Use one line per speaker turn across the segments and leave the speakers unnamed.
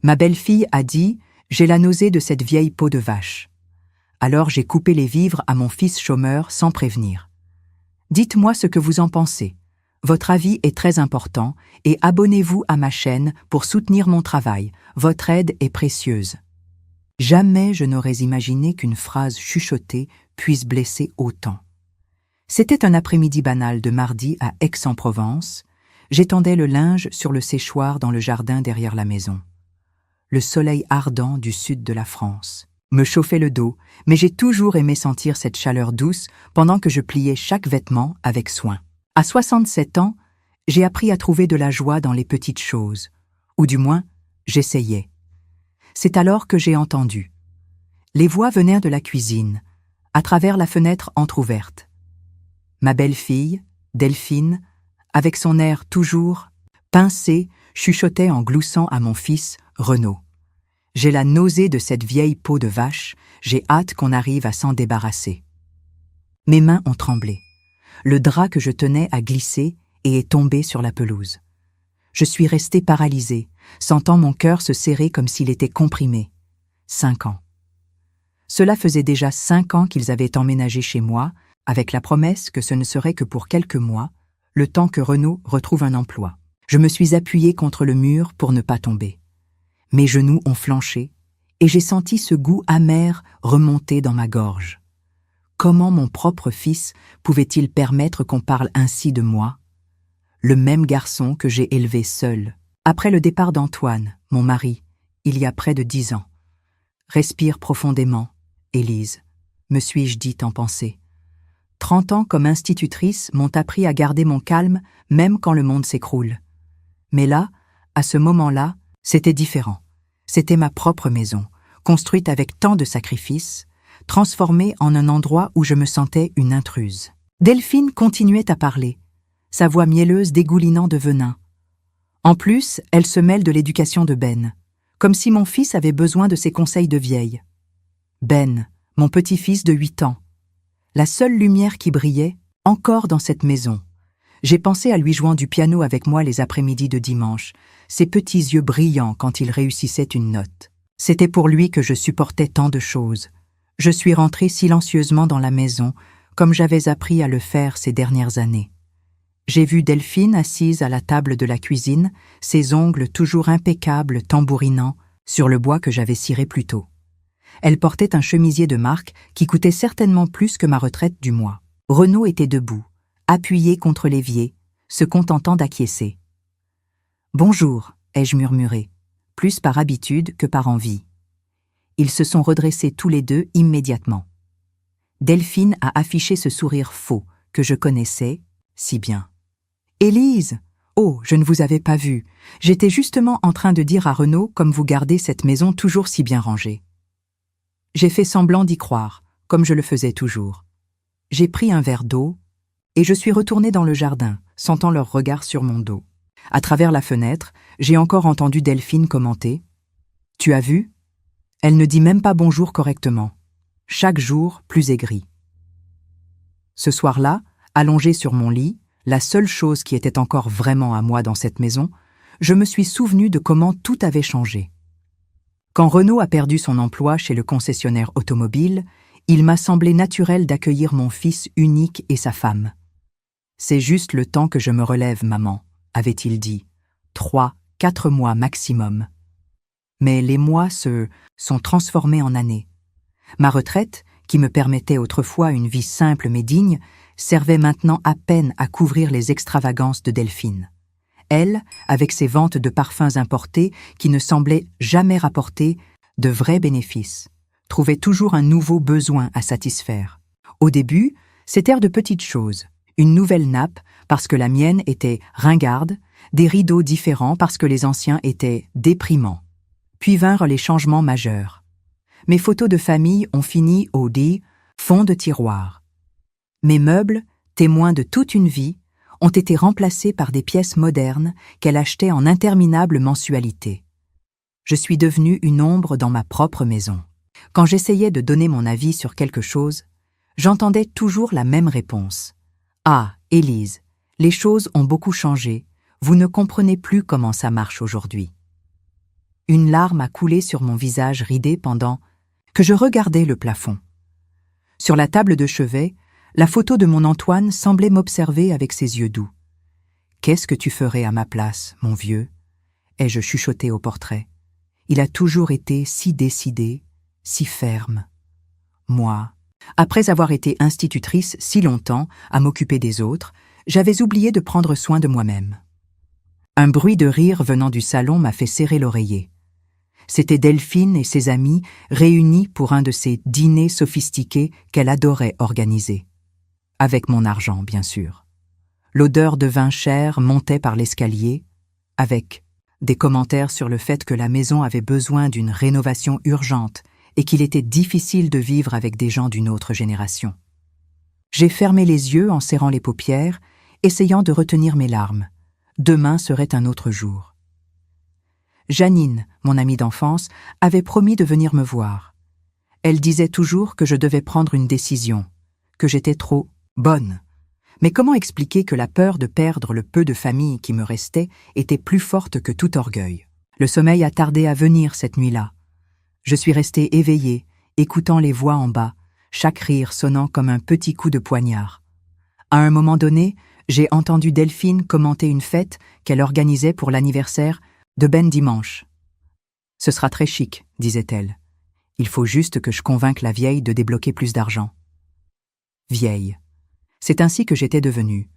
Ma belle-fille a dit « J'ai la nausée de cette vieille peau de vache ». Alors j'ai coupé les vivres à mon fils chômeur sans prévenir. Dites-moi ce que vous en pensez. Votre avis est très important et abonnez-vous à ma chaîne pour soutenir mon travail. Votre aide est précieuse. Jamais je n'aurais imaginé qu'une phrase chuchotée puisse blesser autant. C'était un après-midi banal de mardi à Aix-en-Provence. J'étendais le linge sur le séchoir dans le jardin derrière la maison. Le soleil ardent du sud de la France me chauffait le dos, mais j'ai toujours aimé sentir cette chaleur douce pendant que je pliais chaque vêtement avec soin. À 67 ans, j'ai appris à trouver de la joie dans les petites choses, ou du moins, j'essayais. C'est alors que j'ai entendu. Les voix venaient de la cuisine, à travers la fenêtre entr'ouverte. Ma belle-fille, Delphine, avec son air toujours pincé, chuchotait en gloussant à mon fils, Renaud. « J'ai la nausée de cette vieille peau de vache, j'ai hâte qu'on arrive à s'en débarrasser. » Mes mains ont tremblé. Le drap que je tenais a glissé et est tombé sur la pelouse. Je suis restée paralysée, sentant mon cœur se serrer comme s'il était comprimé. 5 ans. Cela faisait déjà 5 ans qu'ils avaient emménagé chez moi, avec la promesse que ce ne serait que pour quelques mois, le temps que Renaud retrouve un emploi. Je me suis appuyée contre le mur pour ne pas tomber. Mes genoux ont flanché, et j'ai senti ce goût amer remonter dans ma gorge. Comment mon propre fils pouvait-il permettre qu'on parle ainsi de moi? Le même garçon que j'ai élevé seul, après le départ d'Antoine, mon mari, il y a près de 10 ans. Respire profondément, Élise, me suis-je dit en pensée. 30 ans comme institutrice m'ont appris à garder mon calme même quand le monde s'écroule. Mais là, à ce moment-là, c'était différent. C'était ma propre maison, construite avec tant de sacrifices, transformée en un endroit où je me sentais une intruse. Delphine continuait à parler, sa voix mielleuse dégoulinant de venin. En plus, elle se mêle de l'éducation de Ben, comme si mon fils avait besoin de ses conseils de vieille. Ben, mon petit-fils de 8 ans. La seule lumière qui brillait, encore dans cette maison. J'ai pensé à lui jouant du piano avec moi les après-midi de dimanche, ses petits yeux brillants quand il réussissait une note. C'était pour lui que je supportais tant de choses. Je suis rentrée silencieusement dans la maison, comme j'avais appris à le faire ces dernières années. J'ai vu Delphine assise à la table de la cuisine, ses ongles toujours impeccables tambourinant sur le bois que j'avais ciré plus tôt. Elle portait un chemisier de marque qui coûtait certainement plus que ma retraite du mois. Renaud était debout, appuyé contre l'évier, se contentant d'acquiescer. « Bonjour », ai-je murmuré, plus par habitude que par envie. Ils se sont redressés tous les deux immédiatement. Delphine a affiché ce sourire faux que je connaissais si bien. « Élise ! Oh, je ne vous avais pas vue. J'étais justement en train de dire à Renaud comme vous gardez cette maison toujours si bien rangée. » J'ai fait semblant d'y croire, comme je le faisais toujours. J'ai pris un verre d'eau et je suis retournée dans le jardin, sentant leur regard sur mon dos. À travers la fenêtre, j'ai encore entendu Delphine commenter. « Tu as vu ? Elle ne dit même pas bonjour correctement. Chaque jour, plus aigrie. » Ce soir-là, allongée sur mon lit, la seule chose qui était encore vraiment à moi dans cette maison, je me suis souvenue de comment tout avait changé. Quand Renaud a perdu son emploi chez le concessionnaire automobile, il m'a semblé naturel d'accueillir mon fils unique et sa femme. « C'est juste le temps que je me relève, maman », avait-il dit. 3, 4 mois maximum. Mais les mois sont transformés en années. Ma retraite, qui me permettait autrefois une vie simple mais digne, servait maintenant à peine à couvrir les extravagances de Delphine. Elle, avec ses ventes de parfums importés qui ne semblaient jamais rapporter de vrais bénéfices, trouvait toujours un nouveau besoin à satisfaire. Au début, c'était de petites choses. Une nouvelle nappe parce que la mienne était ringarde, des rideaux différents parce que les anciens étaient déprimants. Puis vinrent les changements majeurs. Mes photos de famille ont fini au fond de tiroir. Mes meubles, témoins de toute une vie, ont été remplacés par des pièces modernes qu'elle achetait en interminables mensualités. Je suis devenue une ombre dans ma propre maison. Quand j'essayais de donner mon avis sur quelque chose, j'entendais toujours la même réponse. « Ah, Élise, les choses ont beaucoup changé, vous ne comprenez plus comment ça marche aujourd'hui. » Une larme a coulé sur mon visage ridé pendant que je regardais le plafond. Sur la table de chevet, la photo de mon Antoine semblait m'observer avec ses yeux doux. « Qu'est-ce que tu ferais à ma place, mon vieux ?» ai-je chuchoté au portrait. Il a toujours été si décidé, si ferme. Moi, après avoir été institutrice si longtemps à m'occuper des autres, j'avais oublié de prendre soin de moi-même. Un bruit de rire venant du salon m'a fait serrer l'oreiller. C'était Delphine et ses amis réunis pour un de ces dîners sophistiqués qu'elle adorait organiser. Avec mon argent, bien sûr. L'odeur de vin cher montait par l'escalier, avec des commentaires sur le fait que la maison avait besoin d'une rénovation urgente et qu'il était difficile de vivre avec des gens d'une autre génération. J'ai fermé les yeux en serrant les paupières, essayant de retenir mes larmes. Demain serait un autre jour. Janine, mon amie d'enfance, avait promis de venir me voir. Elle disait toujours que je devais prendre une décision, que j'étais trop bonne. Mais comment expliquer que la peur de perdre le peu de famille qui me restait était plus forte que tout orgueil? Le sommeil a tardé à venir cette nuit-là. Je suis restée éveillée, écoutant les voix en bas, chaque rire sonnant comme un petit coup de poignard. À un moment donné, j'ai entendu Delphine commenter une fête qu'elle organisait pour l'anniversaire de Ben dimanche. « Ce sera très chic, disait-elle. Il faut juste que je convainque la vieille de débloquer plus d'argent. » Vieille. C'est ainsi que j'étais devenue.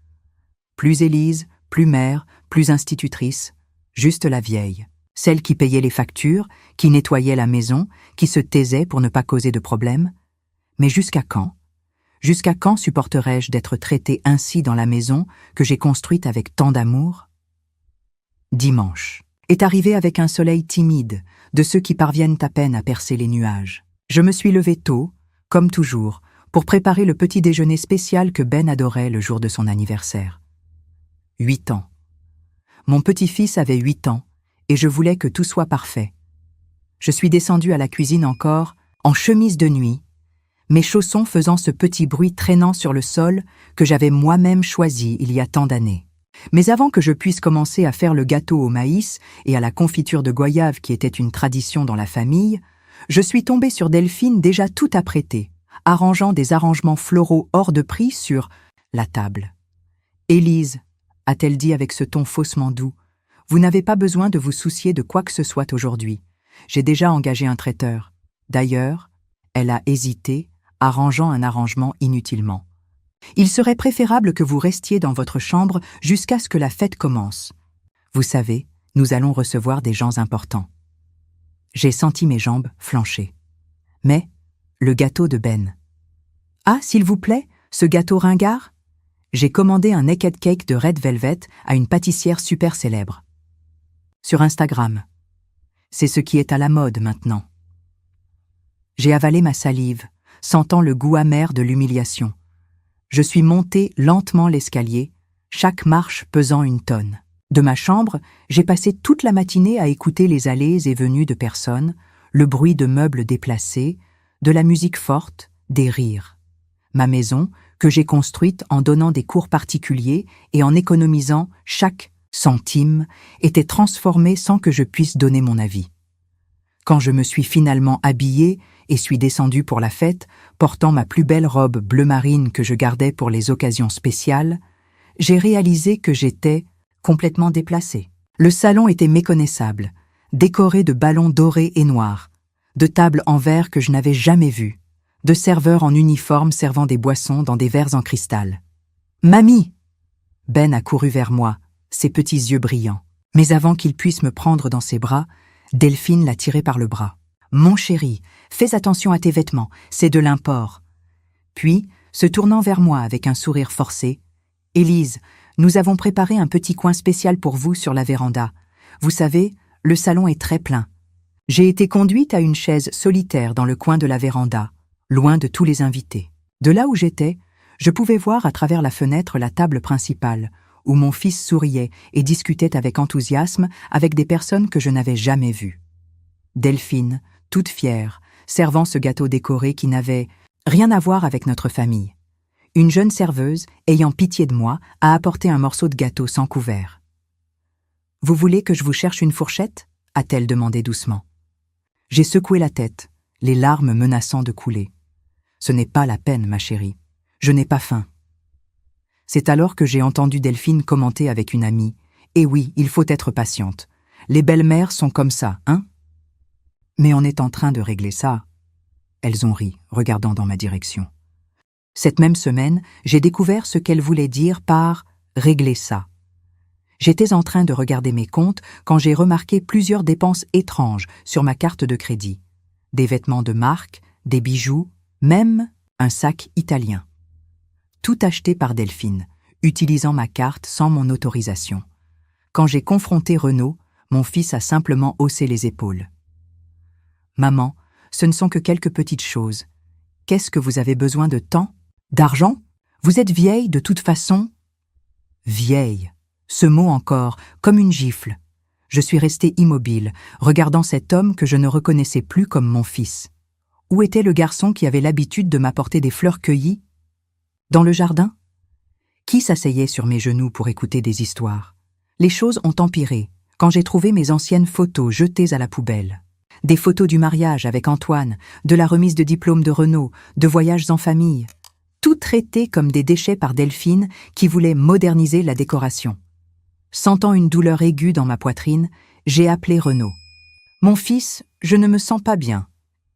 Plus Élise, plus mère, plus institutrice, juste la vieille. Celle qui payait les factures, qui nettoyait la maison, qui se taisait pour ne pas causer de problème. Mais jusqu'à quand? Jusqu'à quand supporterais-je d'être traitée ainsi dans la maison que j'ai construite avec tant d'amour? Dimanche est arrivé avec un soleil timide, de ceux qui parviennent à peine à percer les nuages. Je me suis levée tôt, comme toujours, pour préparer le petit déjeuner spécial que Ben adorait le jour de son anniversaire. 8 ans. Mon petit-fils avait 8 ans, et je voulais que tout soit parfait. Je suis descendue à la cuisine encore, en chemise de nuit, mes chaussons faisant ce petit bruit traînant sur le sol que j'avais moi-même choisi il y a tant d'années. Mais avant que je puisse commencer à faire le gâteau au maïs et à la confiture de goyave qui était une tradition dans la famille, je suis tombée sur Delphine déjà tout apprêtée, arrangeant des arrangements floraux hors de prix sur la table. « Élise, a-t-elle dit avec ce ton faussement doux, vous n'avez pas besoin de vous soucier de quoi que ce soit aujourd'hui. J'ai déjà engagé un traiteur. D'ailleurs, elle a hésité, arrangeant un arrangement inutilement. Il serait préférable que vous restiez dans votre chambre jusqu'à ce que la fête commence. Vous savez, nous allons recevoir des gens importants. » J'ai senti mes jambes flancher. Mais, le gâteau de Ben. « Ah, s'il vous plaît, ce gâteau ringard ?» J'ai commandé un naked cake de Red Velvet à une pâtissière super célèbre. Sur Instagram. C'est ce qui est à la mode maintenant. J'ai avalé ma salive, sentant le goût amer de l'humiliation. Je suis montée lentement l'escalier, chaque marche pesant une tonne. De ma chambre, j'ai passé toute la matinée à écouter les allées et venues de personnes, le bruit de meubles déplacés, de la musique forte, des rires. Ma maison, que j'ai construite en donnant des cours particuliers et en économisant chaque centime, était transformée sans que je puisse donner mon avis. Quand je me suis finalement habillée et suis descendue pour la fête, portant ma plus belle robe bleu marine que je gardais pour les occasions spéciales, j'ai réalisé que j'étais complètement déplacée. Le salon était méconnaissable, décoré de ballons dorés et noirs, de tables en verre que je n'avais jamais vues, de serveurs en uniforme servant des boissons dans des verres en cristal. « Mamie !» Ben a couru vers moi, ses petits yeux brillants. Mais avant qu'il puisse me prendre dans ses bras, Delphine l'a tiré par le bras. « Mon chéri, fais attention à tes vêtements, c'est de l'import. » Puis, se tournant vers moi avec un sourire forcé, « Élise, nous avons préparé un petit coin spécial pour vous sur la véranda. Vous savez, le salon est très plein. » J'ai été conduite à une chaise solitaire dans le coin de la véranda, loin de tous les invités. De là où j'étais, je pouvais voir à travers la fenêtre la table principale, où mon fils souriait et discutait avec enthousiasme avec des personnes que je n'avais jamais vues. Delphine, toute fière, servant ce gâteau décoré qui n'avait rien à voir avec notre famille. Une jeune serveuse, ayant pitié de moi, a apporté un morceau de gâteau sans couvert. « Vous voulez que je vous cherche une fourchette ?» a-t-elle demandé doucement. J'ai secoué la tête, les larmes menaçant de couler. Ce n'est pas la peine, ma chérie. Je n'ai pas faim. C'est alors que j'ai entendu Delphine commenter avec une amie. Eh oui, il faut être patiente. Les belles-mères sont comme ça, hein? Mais on est en train de régler ça. Elles ont ri, regardant dans ma direction. Cette même semaine, j'ai découvert ce qu'elle voulait dire par « régler ça ». J'étais en train de regarder mes comptes quand j'ai remarqué plusieurs dépenses étranges sur ma carte de crédit. Des vêtements de marque, des bijoux, même un sac italien. Tout acheté par Delphine, utilisant ma carte sans mon autorisation. Quand j'ai confronté Renaud, mon fils a simplement haussé les épaules. « Maman, ce ne sont que quelques petites choses. Qu'est-ce que vous avez besoin de temps? D'argent? Vous êtes vieille de toute façon? » Vieille. Ce mot encore, comme une gifle. Je suis restée immobile, regardant cet homme que je ne reconnaissais plus comme mon fils. Où était le garçon qui avait l'habitude de m'apporter des fleurs cueillies? Dans le jardin? Qui s'asseyait sur mes genoux pour écouter des histoires? Les choses ont empiré quand j'ai trouvé mes anciennes photos jetées à la poubelle. Des photos du mariage avec Antoine, de la remise de diplôme de Renaud, de voyages en famille. Tout traité comme des déchets par Delphine qui voulait moderniser la décoration. Sentant une douleur aiguë dans ma poitrine, j'ai appelé Renaud. « Mon fils, je ne me sens pas bien. »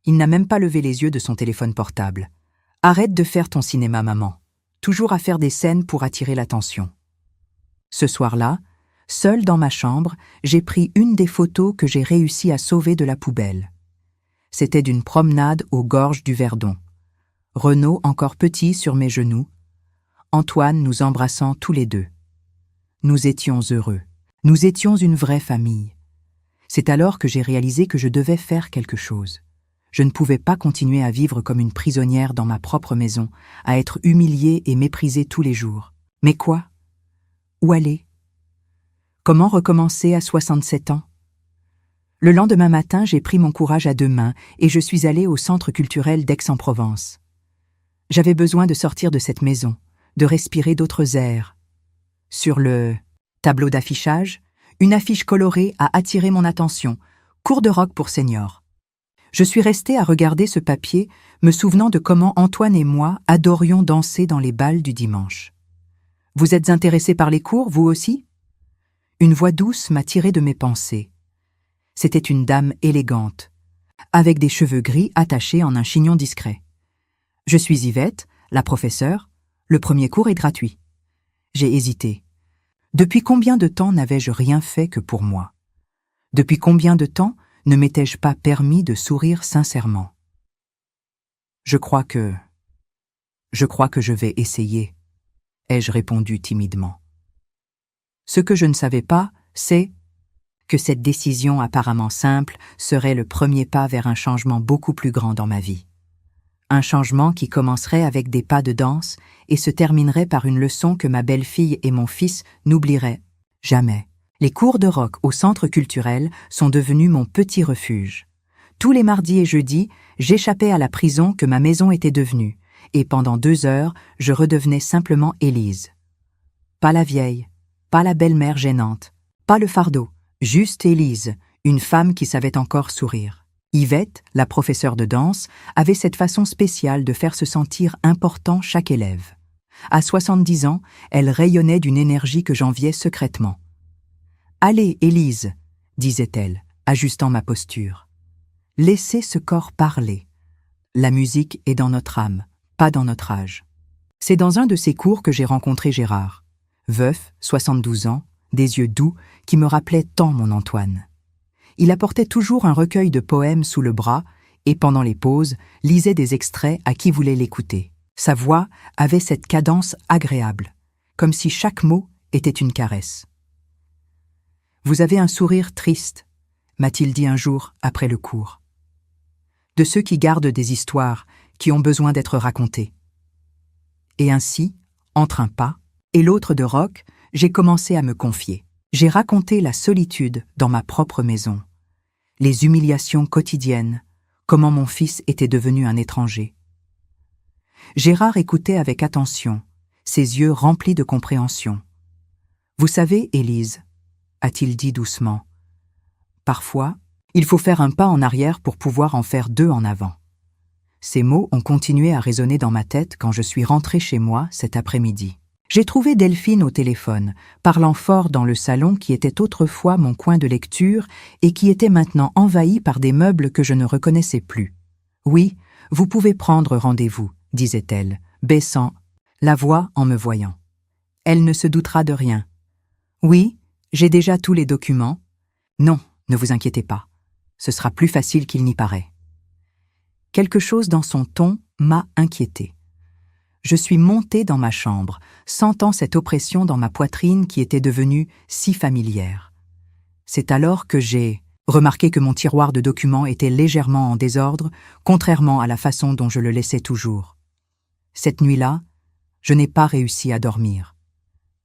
Il n'a même pas levé les yeux de son téléphone portable. « Arrête de faire ton cinéma, maman. Toujours à faire des scènes pour attirer l'attention. » Ce soir-là, seule dans ma chambre, j'ai pris une des photos que j'ai réussi à sauver de la poubelle. C'était d'une promenade aux gorges du Verdon. Renaud encore petit sur mes genoux. Antoine nous embrassant tous les deux. Nous étions heureux. Nous étions une vraie famille. C'est alors que j'ai réalisé que je devais faire quelque chose. Je ne pouvais pas continuer à vivre comme une prisonnière dans ma propre maison, à être humiliée et méprisée tous les jours. Mais quoi? Où aller? Comment recommencer à 67 ans? Le lendemain matin, j'ai pris mon courage à deux mains et je suis allée au centre culturel d'Aix-en-Provence. J'avais besoin de sortir de cette maison, de respirer d'autres airs. Sur le tableau d'affichage, une affiche colorée a attiré mon attention, cours de rock pour seniors. Je suis restée à regarder ce papier, me souvenant de comment Antoine et moi adorions danser dans les bals du dimanche. « Vous êtes intéressé par les cours, vous aussi ?» Une voix douce m'a tirée de mes pensées. C'était une dame élégante, avec des cheveux gris attachés en un chignon discret. « Je suis Yvette, la professeure. Le premier cours est gratuit. » J'ai hésité. Depuis combien de temps n'avais-je rien fait que pour moi? Depuis combien de temps ne m'étais-je pas permis de sourire sincèrement? Je crois que je vais essayer, ai-je répondu timidement. Ce que je ne savais pas, c'est que cette décision apparemment simple serait le premier pas vers un changement beaucoup plus grand dans ma vie. Un changement qui commencerait avec des pas de danse et se terminerait par une leçon que ma belle-fille et mon fils n'oublieraient jamais. Les cours de rock au centre culturel sont devenus mon petit refuge. Tous les mardis et jeudis, j'échappais à la prison que ma maison était devenue, et pendant 2 heures, je redevenais simplement Élise. Pas la vieille, pas la belle-mère gênante, pas le fardeau, juste Élise, une femme qui savait encore sourire. Yvette, la professeure de danse, avait cette façon spéciale de faire se sentir important chaque élève. À 70 ans, elle rayonnait d'une énergie que j'enviais secrètement. « Allez, Élise, » disait-elle, ajustant ma posture. « Laissez ce corps parler. La musique est dans notre âme, pas dans notre âge. » C'est dans un de ces cours que j'ai rencontré Gérard, veuf, 72 ans, des yeux doux, qui me rappelait tant mon Antoine. Il apportait toujours un recueil de poèmes sous le bras et, pendant les pauses, lisait des extraits à qui voulait l'écouter. Sa voix avait cette cadence agréable, comme si chaque mot était une caresse. « Vous avez un sourire triste », m'a-t-il dit un jour après le cours. De ceux qui gardent des histoires, qui ont besoin d'être racontées. Et ainsi, entre un pas et l'autre de rock, j'ai commencé à me confier. J'ai raconté la solitude dans ma propre maison, les humiliations quotidiennes, comment mon fils était devenu un étranger. Gérard écoutait avec attention, ses yeux remplis de compréhension. « Vous savez, Élise, a-t-il dit doucement, Parfois, il faut faire un pas en arrière pour pouvoir en faire deux en avant. Ces mots ont continué à résonner dans ma tête quand je suis rentrée chez moi cet après-midi. J'ai trouvé Delphine au téléphone, parlant fort dans le salon qui était autrefois mon coin de lecture et qui était maintenant envahi par des meubles que je ne reconnaissais plus. « Oui, vous pouvez prendre rendez-vous », disait-elle, baissant la voix en me voyant. Elle ne se doutera de rien. « Oui, j'ai déjà tous les documents. »« Non, ne vous inquiétez pas. Ce sera plus facile qu'il n'y paraît. » Quelque chose dans son ton m'a inquiétée. Je suis montée dans ma chambre, sentant cette oppression dans ma poitrine qui était devenue si familière. C'est alors que j'ai remarqué que mon tiroir de documents était légèrement en désordre, contrairement à la façon dont je le laissais toujours. Cette nuit-là, je n'ai pas réussi à dormir.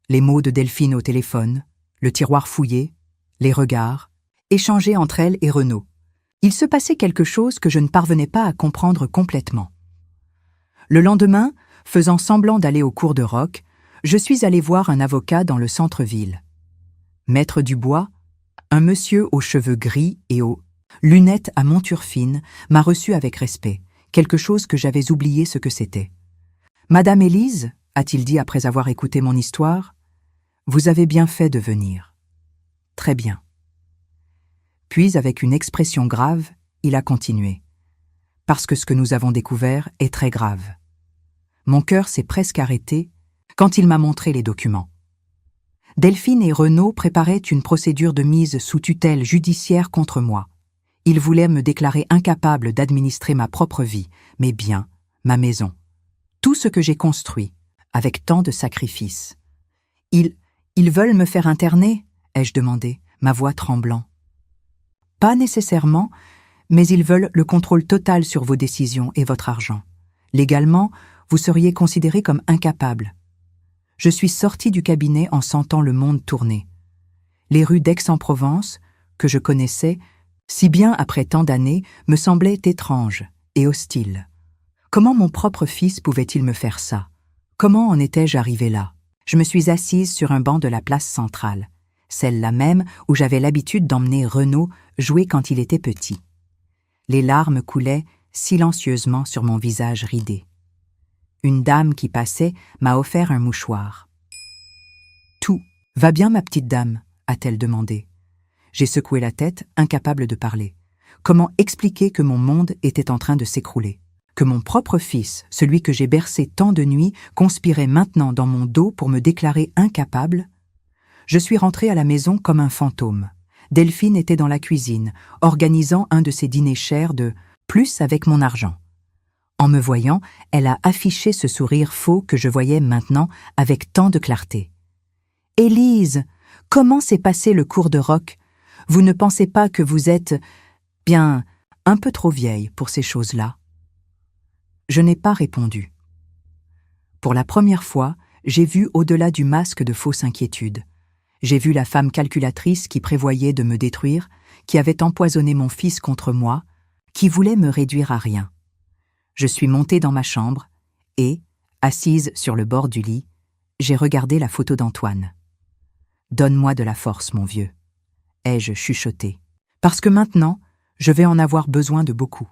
Les mots de Delphine au téléphone, le tiroir fouillé, les regards, échangés entre elle et Renaud. Il se passait quelque chose que je ne parvenais pas à comprendre complètement. Le lendemain, faisant semblant d'aller au cours de rock, je suis allé voir un avocat dans le centre-ville. Maître Dubois, un monsieur aux cheveux gris et aux lunettes à monture fine, m'a reçu avec respect, quelque chose que j'avais oublié ce que c'était. « Madame Élise, a-t-il dit après avoir écouté mon histoire, vous avez bien fait de venir. »« Très bien. » Puis, avec une expression grave, il a continué. « Parce que ce que nous avons découvert est très grave. » Mon cœur s'est presque arrêté quand il m'a montré les documents. Delphine et Renaud préparaient une procédure de mise sous tutelle judiciaire contre moi. Ils voulaient me déclarer incapable d'administrer ma propre vie, mes biens, ma maison. Tout ce que j'ai construit, avec tant de sacrifices. « Ils veulent me faire interner ?» ai-je demandé, ma voix tremblant. « Pas nécessairement, mais ils veulent le contrôle total sur vos décisions et votre argent. Légalement, vous seriez considéré comme incapable. » Je suis sortie du cabinet en sentant le monde tourner. Les rues d'Aix-en-Provence, que je connaissais, si bien après tant d'années, me semblaient étranges et hostiles. Comment mon propre fils pouvait-il me faire ça? Comment en étais-je arrivée là? Je me suis assise sur un banc de la place centrale, celle-là même où j'avais l'habitude d'emmener Renaud jouer quand il était petit. Les larmes coulaient silencieusement sur mon visage ridé. Une dame qui passait m'a offert un mouchoir. « Tout va bien, ma petite dame ?» a-t-elle demandé. J'ai secoué la tête, incapable de parler. Comment expliquer que mon monde était en train de s'écrouler? Que mon propre fils, celui que j'ai bercé tant de nuits, conspirait maintenant dans mon dos pour me déclarer incapable? Je suis rentrée à la maison comme un fantôme. Delphine était dans la cuisine, organisant un de ces dîners chers de « plus avec mon argent ». En me voyant, elle a affiché ce sourire faux que je voyais maintenant avec tant de clarté. « Élise, comment s'est passé le cours de rock? Vous ne pensez pas que vous êtes, bien, un peu trop vieille pour ces choses-là » Je n'ai pas répondu. Pour la première fois, j'ai vu au-delà du masque de fausse inquiétude. J'ai vu la femme calculatrice qui prévoyait de me détruire, qui avait empoisonné mon fils contre moi, qui voulait me réduire à rien. Je suis montée dans ma chambre et, assise sur le bord du lit, j'ai regardé la photo d'Antoine. « Donne-moi de la force, mon vieux », ai-je chuchoté, parce que maintenant, je vais en avoir besoin de beaucoup.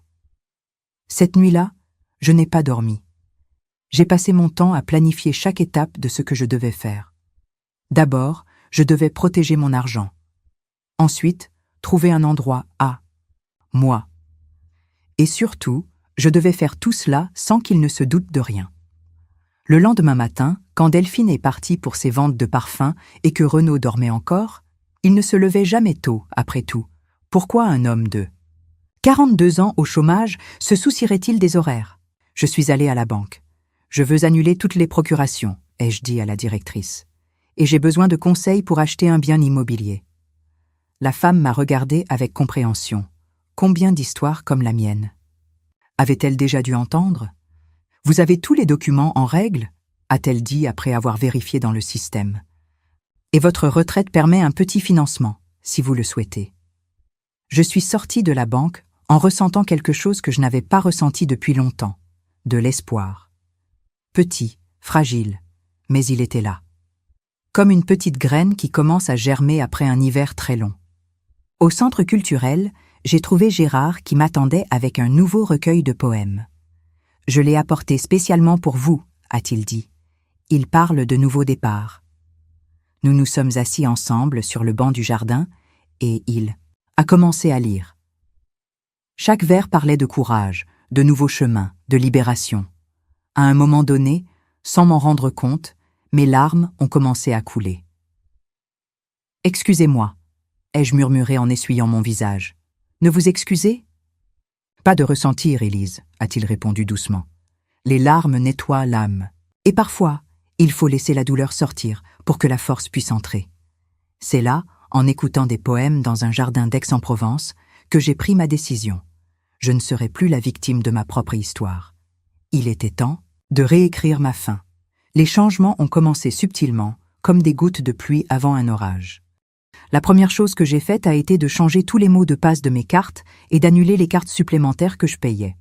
Cette nuit-là, je n'ai pas dormi. J'ai passé mon temps à planifier chaque étape de ce que je devais faire. D'abord, je devais protéger mon argent. Ensuite, trouver un endroit à moi. Et surtout, je devais faire tout cela sans qu'il ne se doute de rien. Le lendemain matin, quand Delphine est partie pour ses ventes de parfums et que Renaud dormait encore, il ne se levait jamais tôt, après tout. Pourquoi un homme de 42 ans au chômage se soucierait-il des horaires? Je suis allée à la banque. Je veux annuler toutes les procurations, ai-je dit à la directrice. Et j'ai besoin de conseils pour acheter un bien immobilier. La femme m'a regardée avec compréhension. Combien d'histoires comme la mienne? Avait-elle déjà dû entendre? « Vous avez tous les documents en règle ?» a-t-elle dit après avoir vérifié dans le système. « Et votre retraite permet un petit financement, si vous le souhaitez. » Je suis sortie de la banque en ressentant quelque chose que je n'avais pas ressenti depuis longtemps, de l'espoir. Petit, fragile, mais il était là. Comme une petite graine qui commence à germer après un hiver très long. Au centre culturel, j'ai trouvé Gérard qui m'attendait avec un nouveau recueil de poèmes. « Je l'ai apporté spécialement pour vous », a-t-il dit. Il parle de nouveaux départs. Nous nous sommes assis ensemble sur le banc du jardin et il a commencé à lire. Chaque vers parlait de courage, de nouveaux chemins, de libération. À un moment donné, sans m'en rendre compte, mes larmes ont commencé à couler. « Excusez-moi », ai-je murmuré en essuyant mon visage. « Ne vous excusez ?»« Pas de ressentir, Élise, » a-t-il répondu doucement. « Les larmes nettoient l'âme. Et parfois, il faut laisser la douleur sortir pour que la force puisse entrer. » C'est là, en écoutant des poèmes dans un jardin d'Aix-en-Provence, que j'ai pris ma décision. Je ne serai plus la victime de ma propre histoire. Il était temps de réécrire ma fin. Les changements ont commencé subtilement, comme des gouttes de pluie avant un orage. La première chose que j'ai faite a été de changer tous les mots de passe de mes cartes et d'annuler les cartes supplémentaires que je payais.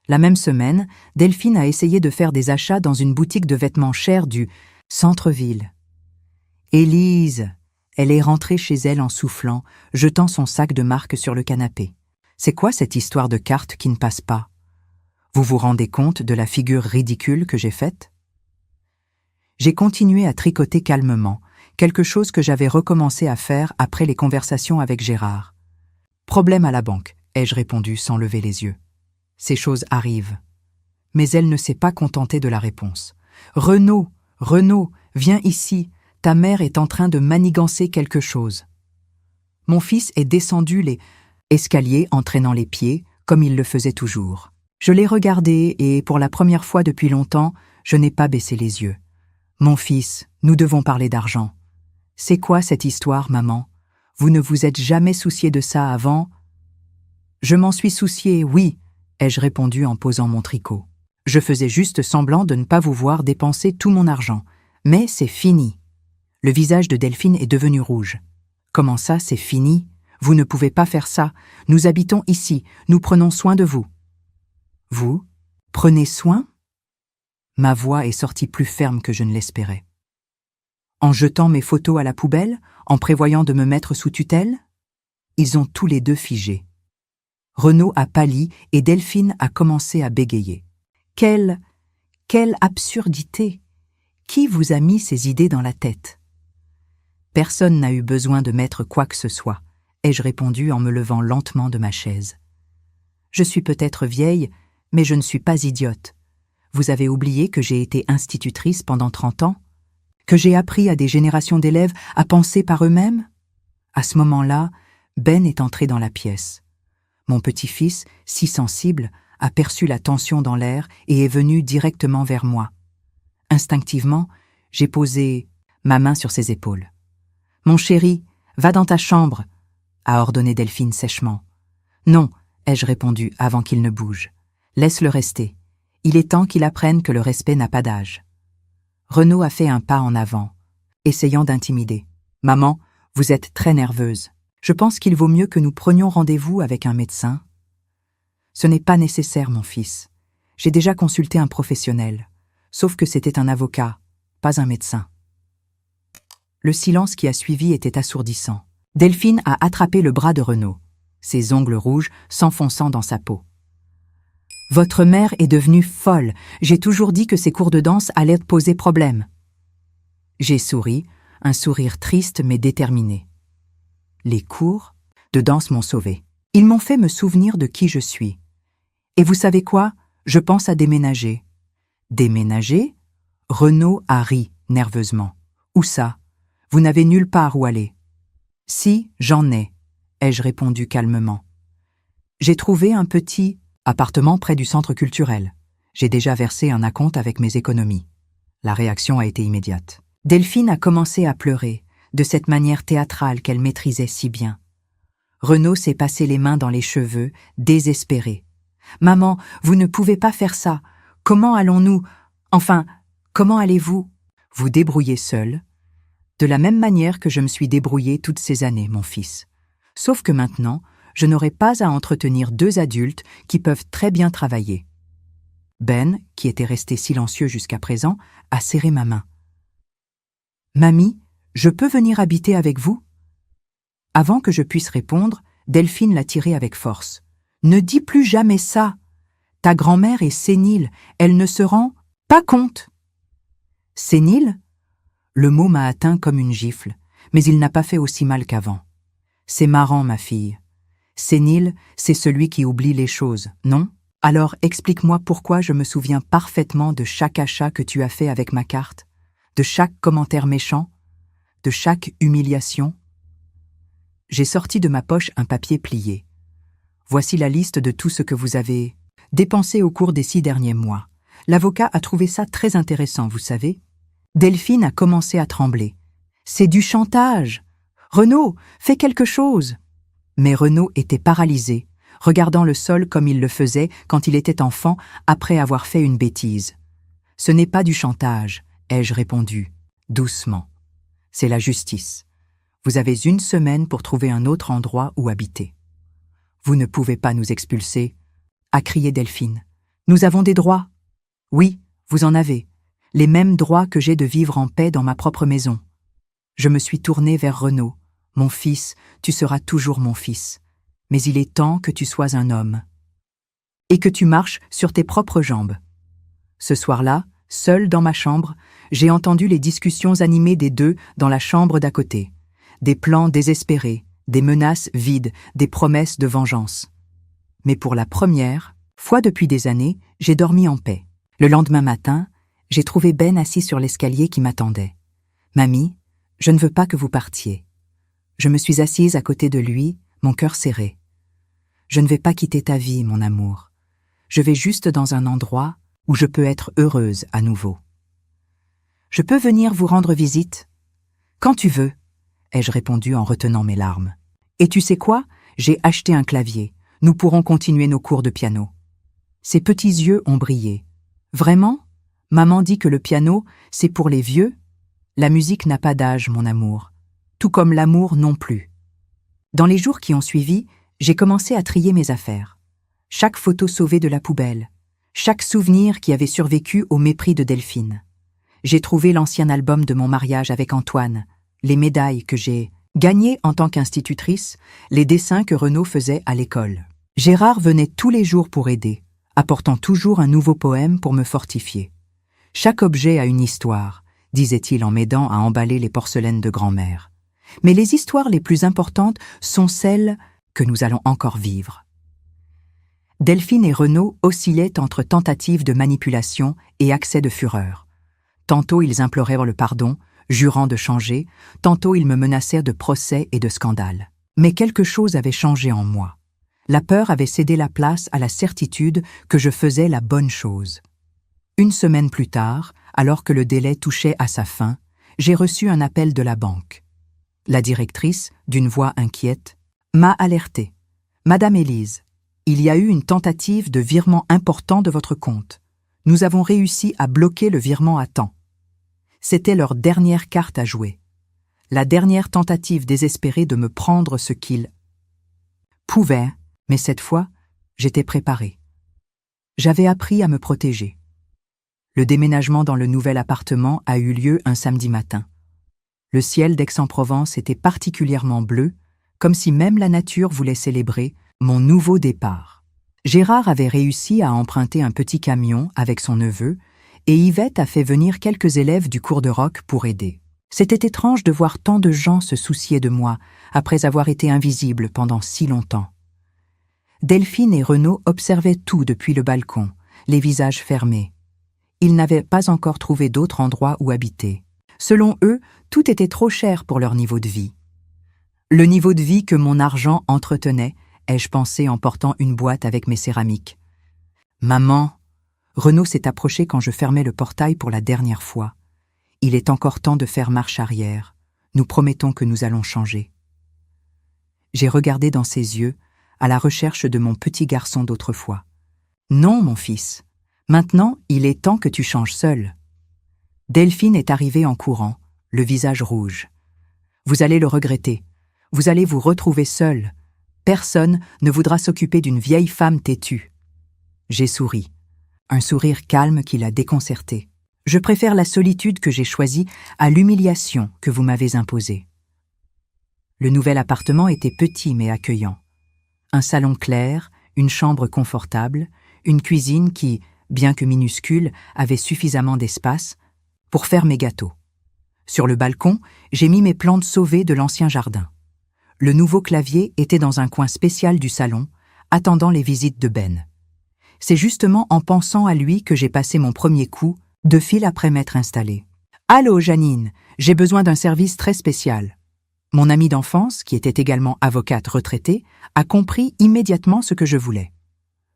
La même semaine, Delphine a essayé de faire des achats dans une boutique de vêtements chers du centre-ville. Élise, elle est rentrée chez elle en soufflant, jetant son sac de marque sur le canapé. C'est quoi cette histoire de cartes qui ne passe pas? Vous vous rendez compte de la figure ridicule que j'ai faite? J'ai continué à tricoter calmement, quelque chose que j'avais recommencé à faire après les conversations avec Gérard. « Problème à la banque », ai-je répondu sans lever les yeux. Ces choses arrivent. Mais elle ne s'est pas contentée de la réponse. « Renaud, viens ici, ta mère est en train de manigancer quelque chose. » Mon fils est descendu les escaliers en traînant les pieds, comme il le faisait toujours. Je l'ai regardé et, pour la première fois depuis longtemps, je n'ai pas baissé les yeux. « Mon fils, nous devons parler d'argent. » « C'est quoi cette histoire, maman? Vous ne vous êtes jamais soucié de ça avant? » « Je m'en suis soucié, oui, » ai-je répondu en posant mon tricot. « Je faisais juste semblant de ne pas vous voir dépenser tout mon argent. Mais c'est fini. » Le visage de Delphine est devenu rouge. « Comment ça, c'est fini? Vous ne pouvez pas faire ça. Nous habitons ici, nous prenons soin de vous. »« Vous? Prenez soin ?» Ma voix est sortie plus ferme que je ne l'espérais. En jetant mes photos à la poubelle, en prévoyant de me mettre sous tutelle? Ils ont tous les deux figé. Renaud a pâli et Delphine a commencé à bégayer. Quelle absurdité! Qui vous a mis ces idées dans la tête? Personne n'a eu besoin de mettre quoi que ce soit, ai-je répondu en me levant lentement de ma chaise. Je suis peut-être vieille, mais je ne suis pas idiote. Vous avez oublié que j'ai été institutrice pendant 30 ans? Que j'ai appris à des générations d'élèves à penser par eux-mêmes? À ce moment-là, Ben est entré dans la pièce. Mon petit-fils, si sensible, a perçu la tension dans l'air et est venu directement vers moi. Instinctivement, j'ai posé ma main sur ses épaules. « Mon chéri, va dans ta chambre », a ordonné Delphine sèchement. « Non », ai-je répondu avant qu'il ne bouge. « Laisse-le rester. Il est temps qu'il apprenne que le respect n'a pas d'âge. » Renaud a fait un pas en avant, essayant d'intimider. « Maman, vous êtes très nerveuse. Je pense qu'il vaut mieux que nous prenions rendez-vous avec un médecin. »« Ce n'est pas nécessaire, mon fils. J'ai déjà consulté un professionnel, sauf que c'était un avocat, pas un médecin. » Le silence qui a suivi était assourdissant. Delphine a attrapé le bras de Renaud, ses ongles rouges s'enfonçant dans sa peau. « Votre mère est devenue folle. J'ai toujours dit que ces cours de danse allaient poser problème. » J'ai souri, un sourire triste mais déterminé. Les cours de danse m'ont sauvé. Ils m'ont fait me souvenir de qui je suis. Et vous savez quoi? Je pense à déménager. Déménager? Renaud a ri nerveusement. Où ça? Vous n'avez nulle part où aller. Si, j'en ai, ai-je répondu calmement. J'ai trouvé un petit appartement près du centre culturel. J'ai déjà versé un acompte avec mes économies. La réaction a été immédiate. Delphine a commencé à pleurer, de cette manière théâtrale qu'elle maîtrisait si bien. Renaud s'est passé les mains dans les cheveux, désespéré. « Maman, vous ne pouvez pas faire ça. Comment allons-nous? Enfin, comment allez-vous? Vous débrouillez seul. De la même manière que je me suis débrouillé toutes ces années, mon fils. Sauf que maintenant, je n'aurai pas à entretenir 2 adultes qui peuvent très bien travailler. » Ben, qui était resté silencieux jusqu'à présent, a serré ma main. « Mamie, je peux venir habiter avec vous? » Avant que je puisse répondre, Delphine l'a tiré avec force. « Ne dis plus jamais ça. Ta grand-mère est sénile, elle ne se rend pas compte. » Sénile? Le mot m'a atteint comme une gifle, mais il n'a pas fait aussi mal qu'avant. C'est marrant, ma fille. Sénile, c'est celui qui oublie les choses, non? Alors explique-moi pourquoi je me souviens parfaitement de chaque achat que tu as fait avec ma carte, de chaque commentaire méchant, de chaque humiliation. J'ai sorti de ma poche un papier plié. Voici la liste de tout ce que vous avez dépensé au cours des 6 derniers mois. L'avocat a trouvé ça très intéressant, vous savez. Delphine a commencé à trembler. C'est du chantage. Renaud, fais quelque chose. Mais Renaud était paralysé, regardant le sol comme il le faisait quand il était enfant après avoir fait une bêtise. Ce n'est pas du chantage, ai-je répondu, doucement. C'est la justice. Vous avez 1 semaine pour trouver un autre endroit où habiter. Vous ne pouvez pas nous expulser, a crié Delphine. Nous avons des droits. Oui, vous en avez. Les mêmes droits que j'ai de vivre en paix dans ma propre maison. Je me suis tournée vers Renaud. Mon fils, tu seras toujours mon fils. Mais il est temps que tu sois un homme. Et que tu marches sur tes propres jambes. Ce soir-là, seule dans ma chambre, j'ai entendu les discussions animées des deux dans la chambre d'à côté. Des plans désespérés, des menaces vides, des promesses de vengeance. Mais pour la première fois depuis des années, j'ai dormi en paix. Le lendemain matin, j'ai trouvé Ben assis sur l'escalier qui m'attendait. « Mamie, je ne veux pas que vous partiez. » Je me suis assise à côté de lui, mon cœur serré. « Je ne vais pas quitter ta vie, mon amour. Je vais juste dans un endroit où je peux être heureuse à nouveau. »« Je peux venir vous rendre visite ? » ?»« Quand tu veux, » ai-je répondu en retenant mes larmes. « Et tu sais quoi ? J'ai acheté un clavier. Nous pourrons continuer nos cours de piano. » Ses petits yeux ont brillé. « Vraiment ? Maman dit que le piano, c'est pour les vieux ? La musique n'a pas d'âge, mon amour. Tout comme l'amour non plus. » Dans les jours qui ont suivi, j'ai commencé à trier mes affaires. Chaque photo sauvée de la poubelle. Chaque souvenir qui avait survécu au mépris de Delphine. J'ai trouvé l'ancien album de mon mariage avec Antoine, les médailles que j'ai gagnées en tant qu'institutrice, les dessins que Renaud faisait à l'école. Gérard venait tous les jours pour aider, apportant toujours un nouveau poème pour me fortifier. Chaque objet a une histoire, disait-il en m'aidant à emballer les porcelaines de grand-mère. Mais les histoires les plus importantes sont celles que nous allons encore vivre. Delphine et Renaud oscillaient entre tentatives de manipulation et accès de fureur. Tantôt ils implorèrent le pardon, jurant de changer, tantôt ils me menacèrent de procès et de scandale. Mais quelque chose avait changé en moi. La peur avait cédé la place à la certitude que je faisais la bonne chose. 1 semaine plus tard, alors que le délai touchait à sa fin, j'ai reçu un appel de la banque. La directrice, d'une voix inquiète, m'a alertée. « Madame Élise, il y a eu une tentative de virement important de votre compte. Nous avons réussi à bloquer le virement à temps. » C'était leur dernière carte à jouer. La dernière tentative désespérée de me prendre ce qu'ils pouvaient, mais cette fois, j'étais préparée. J'avais appris à me protéger. Le déménagement dans le nouvel appartement a eu lieu un samedi matin. Le ciel d'Aix-en-Provence était particulièrement bleu, comme si même la nature voulait célébrer mon nouveau départ. Gérard avait réussi à emprunter un petit camion avec son neveu, et Yvette a fait venir quelques élèves du cours de rock pour aider. C'était étrange de voir tant de gens se soucier de moi, après avoir été invisible pendant si longtemps. Delphine et Renaud observaient tout depuis le balcon, les visages fermés. Ils n'avaient pas encore trouvé d'autre endroit où habiter. Selon eux, tout était trop cher pour leur niveau de vie. Le niveau de vie que mon argent entretenait, ai-je pensé en portant une boîte avec mes céramiques. « Maman !» Renaud s'est approché quand je fermais le portail pour la dernière fois. « Il est encore temps de faire marche arrière. Nous promettons que nous allons changer. » J'ai regardé dans ses yeux, à la recherche de mon petit garçon d'autrefois. « Non, mon fils. Maintenant, il est temps que tu changes seul. » Delphine est arrivée en courant, le visage rouge. « Vous allez le regretter. Vous allez vous retrouver seul. Personne ne voudra s'occuper d'une vieille femme têtue. » J'ai souri, un sourire calme qui l'a déconcerté. « Je préfère la solitude que j'ai choisie à l'humiliation que vous m'avez imposée. » Le nouvel appartement était petit mais accueillant. Un salon clair, une chambre confortable, une cuisine qui, bien que minuscule, avait suffisamment d'espace pour faire mes gâteaux. Sur le balcon, j'ai mis mes plantes sauvées de l'ancien jardin. Le nouveau clavier était dans un coin spécial du salon, attendant les visites de Ben. C'est justement en pensant à lui que j'ai passé mon premier coup de fil après m'être installé. « Allô, Janine, j'ai besoin d'un service très spécial. » Mon amie d'enfance, qui était également avocate retraitée, a compris immédiatement ce que je voulais.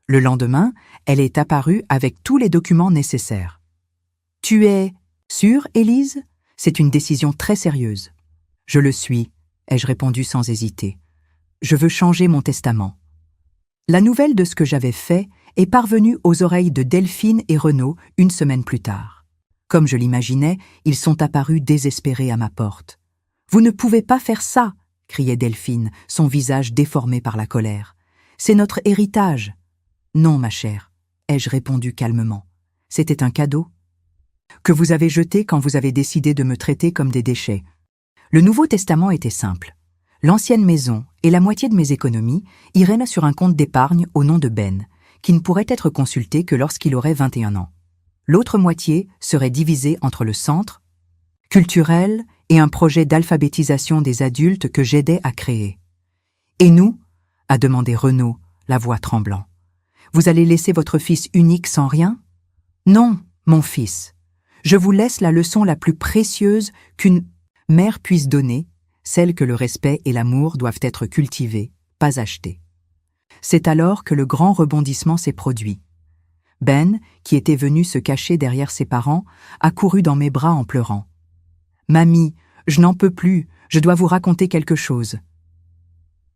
Le lendemain, elle est apparue avec tous les documents nécessaires. « Tu es sûre, Élise ? C'est une décision très sérieuse. »« Je le suis, » ai-je répondu sans hésiter. « Je veux changer mon testament. » La nouvelle de ce que j'avais fait est parvenue aux oreilles de Delphine et Renaud une semaine plus tard. Comme je l'imaginais, ils sont apparus désespérés à ma porte. « Vous ne pouvez pas faire ça !» criait Delphine, son visage déformé par la colère. « C'est notre héritage. »« Non, ma chère, » ai-je répondu calmement. « C'était un cadeau que vous avez jeté quand vous avez décidé de me traiter comme des déchets. » Le Nouveau Testament était simple. L'ancienne maison et la moitié de mes économies iraient sur un compte d'épargne au nom de Ben, qui ne pourrait être consulté que lorsqu'il aurait 21 ans. L'autre moitié serait divisée entre le centre culturel et un projet d'alphabétisation des adultes que j'aidais à créer. « Et nous ?» a demandé Renaud, la voix tremblant. « Vous allez laisser votre fils unique sans rien ?»« Non, mon fils. Je vous laisse la leçon la plus précieuse qu'une mère puisse donner, celle que le respect et l'amour doivent être cultivés, pas achetés. » C'est alors que le grand rebondissement s'est produit. Ben, qui était venu se cacher derrière ses parents, a couru dans mes bras en pleurant. « Mamie, je n'en peux plus, je dois vous raconter quelque chose. »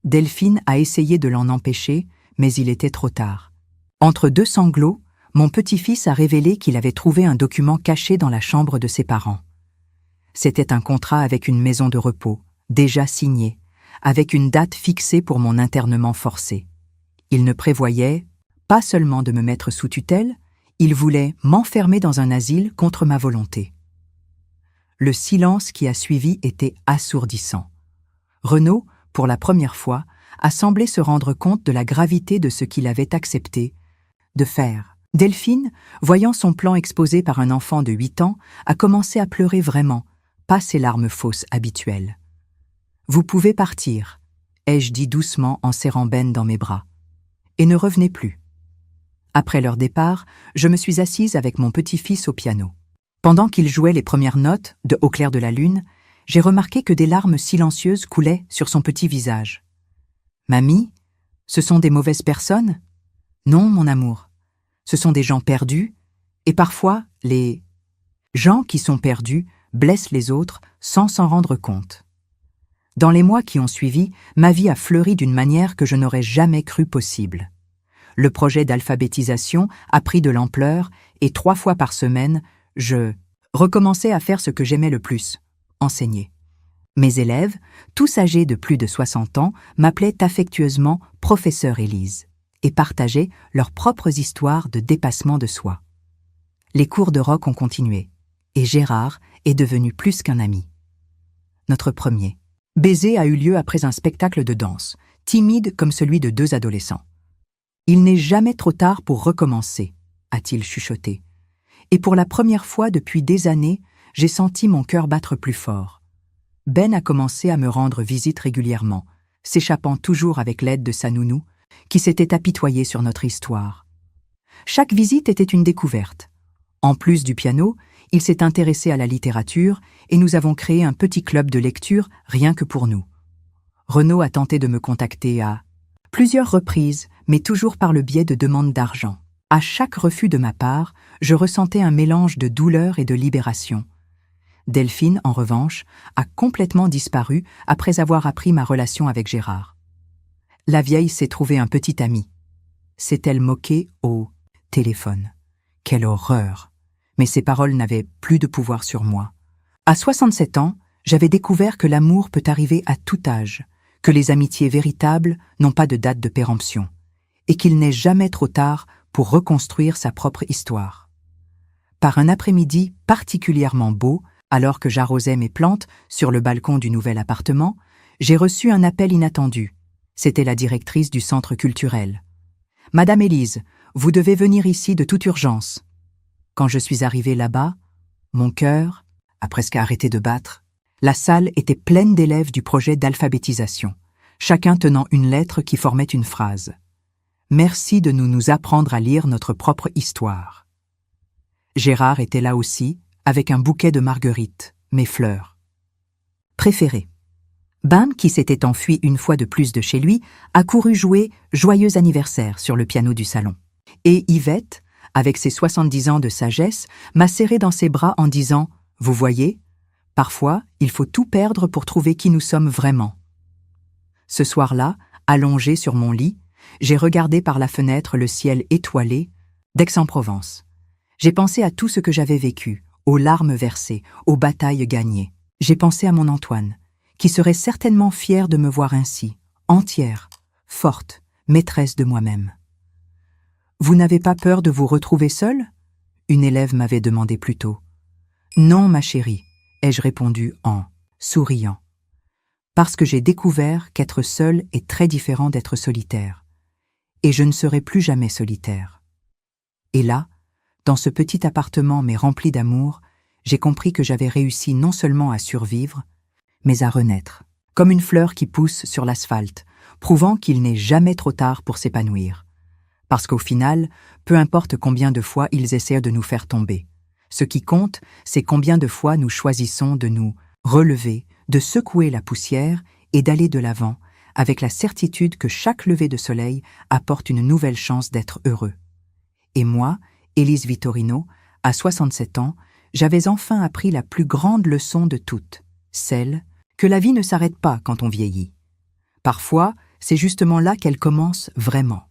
Delphine a essayé de l'en empêcher, mais il était trop tard. Entre deux sanglots, mon petit-fils a révélé qu'il avait trouvé un document caché dans la chambre de ses parents. C'était un contrat avec une maison de repos, déjà signé, avec une date fixée pour mon internement forcé. Il ne prévoyait pas seulement de me mettre sous tutelle, il voulait m'enfermer dans un asile contre ma volonté. Le silence qui a suivi était assourdissant. Renaud, pour la première fois, a semblé se rendre compte de la gravité de ce qu'il avait accepté de faire. Delphine, voyant son plan exposé par un enfant de 8 ans, a commencé à pleurer vraiment, pas ces larmes fausses habituelles. « Vous pouvez partir », ai-je dit doucement en serrant Ben dans mes bras. « Et ne revenez plus. » Après leur départ, je me suis assise avec mon petit-fils au piano. Pendant qu'il jouait les premières notes de Au clair de la lune, j'ai remarqué que des larmes silencieuses coulaient sur son petit visage. « Mamie, ce sont des mauvaises personnes ? » ?»« Non, mon amour. Ce sont des gens perdus, et parfois, les gens qui sont perdus blessent les autres sans s'en rendre compte. » Dans les mois qui ont suivi, ma vie a fleuri d'une manière que je n'aurais jamais cru possible. Le projet d'alphabétisation a pris de l'ampleur et 3 fois par semaine, je recommençais à faire ce que j'aimais le plus, enseigner. Mes élèves, tous âgés de plus de 60 ans, m'appelaient affectueusement « Professeur Élise » et partageaient leurs propres histoires de dépassement de soi. Les cours de rock ont continué, et Gérard est devenu plus qu'un ami. Notre premier baiser a eu lieu après un spectacle de danse, timide comme celui de 2 adolescents. « Il n'est jamais trop tard pour recommencer », a-t-il chuchoté. Et pour la première fois depuis des années, j'ai senti mon cœur battre plus fort. Ben a commencé à me rendre visite régulièrement, s'échappant toujours avec l'aide de sa nounou, qui s'était apitoyée sur notre histoire. Chaque visite était une découverte. En plus du piano, il s'est intéressé à la littérature et nous avons créé un petit club de lecture rien que pour nous. Renaud a tenté de me contacter à plusieurs reprises, mais toujours par le biais de demandes d'argent. À chaque refus de ma part, je ressentais un mélange de douleur et de libération. Delphine, en revanche, a complètement disparu après avoir appris ma relation avec Gérard. La vieille s'est trouvée un petit ami. S'est-elle moquée au téléphone? Quelle horreur! Mais ses paroles n'avaient plus de pouvoir sur moi. À 67 ans, j'avais découvert que l'amour peut arriver à tout âge, que les amitiés véritables n'ont pas de date de péremption, et qu'il n'est jamais trop tard pour reconstruire sa propre histoire. Par un après-midi particulièrement beau, alors que j'arrosais mes plantes sur le balcon du nouvel appartement, J'ai reçu un appel inattendu. C'était la directrice du centre culturel. « Madame Élise, vous devez venir ici de toute urgence. » Quand je suis arrivée là-bas, mon cœur a presque arrêté de battre. La salle était pleine d'élèves du projet d'alphabétisation, chacun tenant une lettre qui formait une phrase. « Merci de nous apprendre à lire notre propre histoire. » Gérard était là aussi, avec un bouquet de marguerites, mes fleurs préférées. Bam, qui s'était enfui une fois de plus de chez lui, a couru jouer « Joyeux anniversaire » sur le piano du salon. Et Yvette, avec ses 70 ans de sagesse, m'a serré dans ses bras en disant « Vous voyez, parfois, il faut tout perdre pour trouver qui nous sommes vraiment. » Ce soir-là, allongé sur mon lit, j'ai regardé par la fenêtre le ciel étoilé d'Aix-en-Provence. J'ai pensé à tout ce que j'avais vécu, aux larmes versées, aux batailles gagnées. J'ai pensé à mon Antoine, qui serait certainement fier de me voir ainsi, entière, forte, maîtresse de moi-même. « Vous n'avez pas peur de vous retrouver seule ?» une élève m'avait demandé plus tôt. « Non, ma chérie », ai-je répondu en souriant. Parce que j'ai découvert qu'être seule est très différent d'être solitaire. Et je ne serai plus jamais solitaire. Et là, dans ce petit appartement mais rempli d'amour, j'ai compris que j'avais réussi non seulement à survivre, mais à renaître, comme une fleur qui pousse sur l'asphalte, prouvant qu'il n'est jamais trop tard pour s'épanouir. Parce qu'au final, peu importe combien de fois ils essaient de nous faire tomber. Ce qui compte, c'est combien de fois nous choisissons de nous relever, de secouer la poussière et d'aller de l'avant, avec la certitude que chaque lever de soleil apporte une nouvelle chance d'être heureux. Et moi, Élise Vittorino, à 67 ans, j'avais enfin appris la plus grande leçon de toutes, celle que la vie ne s'arrête pas quand on vieillit. Parfois, c'est justement là qu'elle commence vraiment.